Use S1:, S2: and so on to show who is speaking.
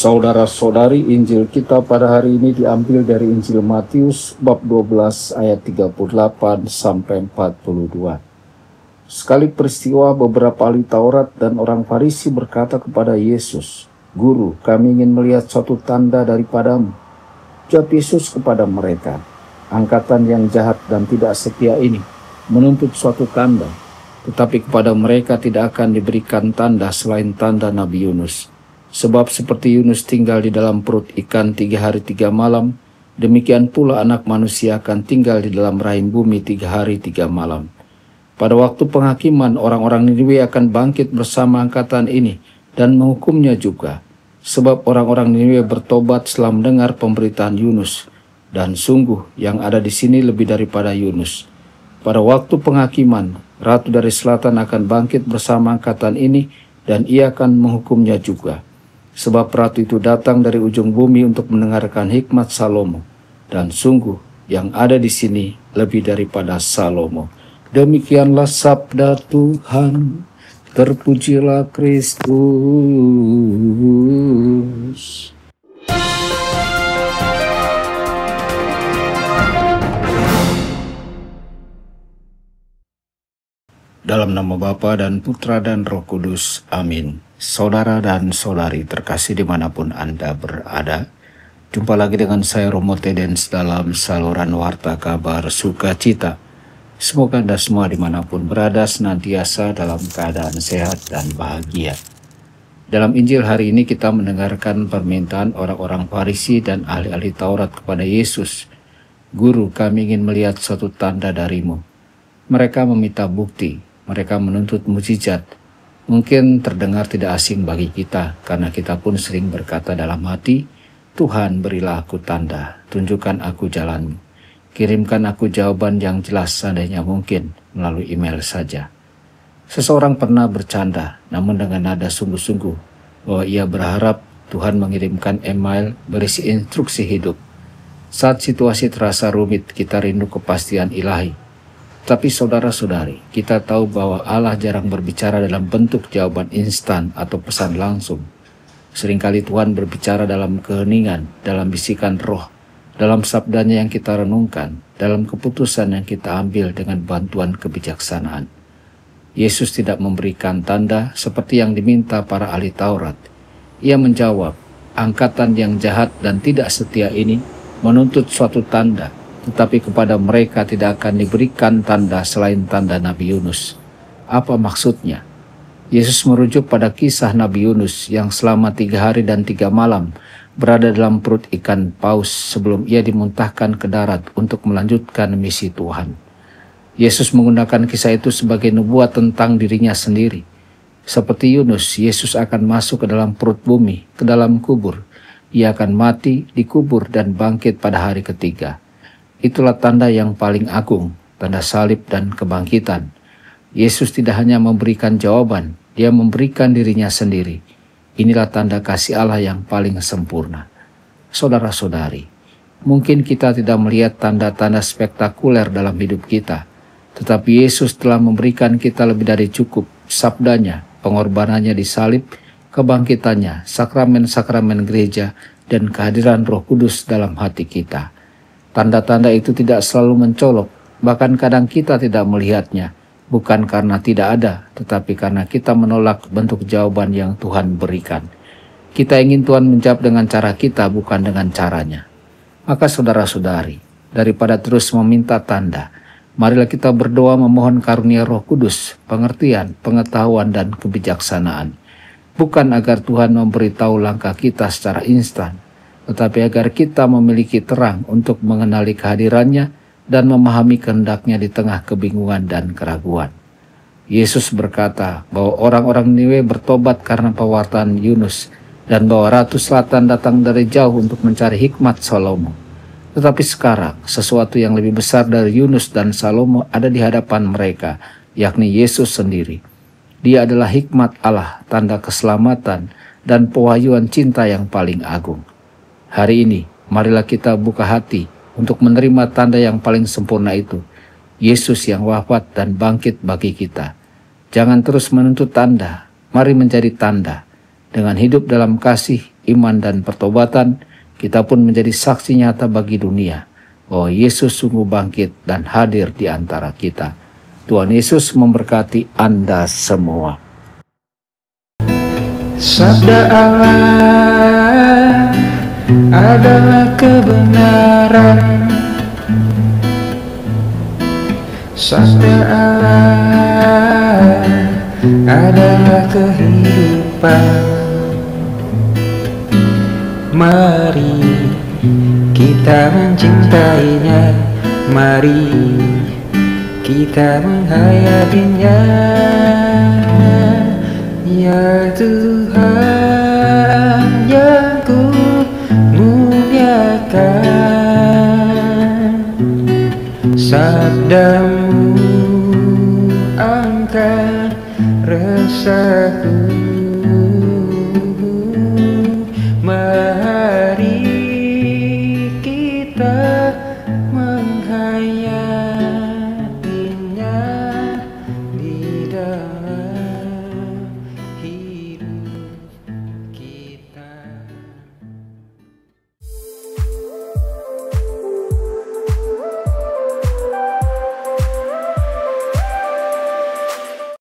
S1: Saudara-saudari, Injil kita pada hari ini diambil dari Injil Matius bab 12 ayat 38 sampai 42. Sekali peristiwa, beberapa ahli Taurat dan orang Farisi berkata kepada Yesus, "Guru, kami ingin melihat suatu tanda daripadamu." Jawab Yesus kepada mereka, "Angkatan yang jahat dan tidak setia ini menuntut suatu tanda, tetapi kepada mereka tidak akan diberikan tanda selain tanda Nabi Yunus. Sebab seperti Yunus tinggal di dalam perut ikan 3 hari 3 malam, demikian pula Anak Manusia akan tinggal di dalam rahim bumi 3 hari 3 malam. Pada waktu penghakiman, orang-orang Niniwe akan bangkit bersama angkatan ini dan menghukumnya juga. Sebab orang-orang Niniwe bertobat setelah mendengar pemberitaan Yunus, dan sungguh yang ada di sini lebih daripada Yunus. Pada waktu penghakiman, Ratu dari Selatan akan bangkit bersama angkatan ini, dan ia akan menghukumnya juga. Sebab ratu itu datang dari ujung bumi untuk mendengarkan hikmat Salomo, dan sungguh yang ada di sini lebih daripada Salomo." Demikianlah sabda Tuhan. Terpujilah Kristus. Dalam nama Bapa dan Putra dan Roh Kudus. Amin. Saudara dan saudari terkasih dimanapun Anda berada, jumpa lagi dengan saya Romo Tedens dalam saluran Warta Kabar Sukacita. Semoga Anda semua dimanapun berada senantiasa dalam keadaan sehat dan bahagia. Dalam Injil hari ini kita mendengarkan permintaan orang-orang Farisi dan ahli-ahli Taurat kepada Yesus, "Guru, kami ingin melihat suatu tanda darimu." Mereka meminta bukti, mereka menuntut mukjizat. Mungkin terdengar tidak asing bagi kita, karena kita pun sering berkata dalam hati, "Tuhan, berilah aku tanda, tunjukkan aku jalanmu. Kirimkan aku jawaban yang jelas seandainya mungkin melalui email saja." Seseorang pernah bercanda, namun dengan nada sungguh-sungguh, bahwa ia berharap Tuhan mengirimkan email berisi instruksi hidup. Saat situasi terasa rumit, kita rindu kepastian ilahi. Tapi saudara-saudari, kita tahu bahwa Allah jarang berbicara dalam bentuk jawaban instan atau pesan langsung. Seringkali Tuhan berbicara dalam keheningan, dalam bisikan roh, dalam sabdanya yang kita renungkan, dalam keputusan yang kita ambil dengan bantuan kebijaksanaan. Yesus tidak memberikan tanda seperti yang diminta para ahli Taurat. Ia menjawab, "Angkatan yang jahat dan tidak setia ini menuntut suatu tanda, tetapi kepada mereka tidak akan diberikan tanda selain tanda Nabi Yunus." Apa maksudnya? Yesus merujuk pada kisah Nabi Yunus yang selama 3 hari dan 3 malam berada dalam perut ikan paus sebelum ia dimuntahkan ke darat untuk melanjutkan misi Tuhan. Yesus menggunakan kisah itu sebagai nubuat tentang dirinya sendiri. Seperti Yunus, Yesus akan masuk ke dalam perut bumi, ke dalam kubur. Ia akan mati, dikubur, dan bangkit pada hari ketiga. Itulah tanda yang paling agung, tanda salib dan kebangkitan. Yesus tidak hanya memberikan jawaban, dia memberikan dirinya sendiri. Inilah tanda kasih Allah yang paling sempurna. Saudara-saudari, mungkin kita tidak melihat tanda-tanda spektakuler dalam hidup kita, tetapi Yesus telah memberikan kita lebih dari cukup sabdanya, pengorbanannya di salib, kebangkitannya, sakramen-sakramen gereja, dan kehadiran Roh Kudus dalam hati kita. Tanda-tanda itu tidak selalu mencolok, bahkan kadang kita tidak melihatnya, bukan karena tidak ada, tetapi karena kita menolak bentuk jawaban yang Tuhan berikan. Kita ingin Tuhan menjawab dengan cara kita, bukan dengan caranya. Maka saudara-saudari, daripada terus meminta tanda, marilah kita berdoa memohon karunia Roh Kudus, pengertian, pengetahuan, dan kebijaksanaan. Bukan agar Tuhan memberitahu langkah kita secara instan, tetapi agar kita memiliki terang untuk mengenali kehadirannya dan memahami kehendaknya di tengah kebingungan dan keraguan. Yesus berkata bahwa orang-orang Niniwe bertobat karena pewartaan Yunus, dan bahwa Ratu Selatan datang dari jauh untuk mencari hikmat Salomo. Tetapi sekarang, sesuatu yang lebih besar dari Yunus dan Salomo ada di hadapan mereka, yakni Yesus sendiri. Dia adalah hikmat Allah, tanda keselamatan, dan pewahyuan cinta yang paling agung. Hari ini, marilah kita buka hati untuk menerima tanda yang paling sempurna itu, Yesus yang wafat dan bangkit bagi kita. Jangan terus menuntut tanda, mari menjadi tanda. Dengan hidup dalam kasih, iman dan pertobatan, kita pun menjadi saksi nyata bagi dunia bahwa Yesus sungguh bangkit dan hadir di antara kita. Tuhan Yesus memberkati Anda semua.
S2: Sabda Allah adalah kebenaran. Sabda Allah adalah kehidupan. Mari kita mencintainya, mari kita menghayatinya. Ya Tuhan yang ku muliakan, sabdamu angkat resahku.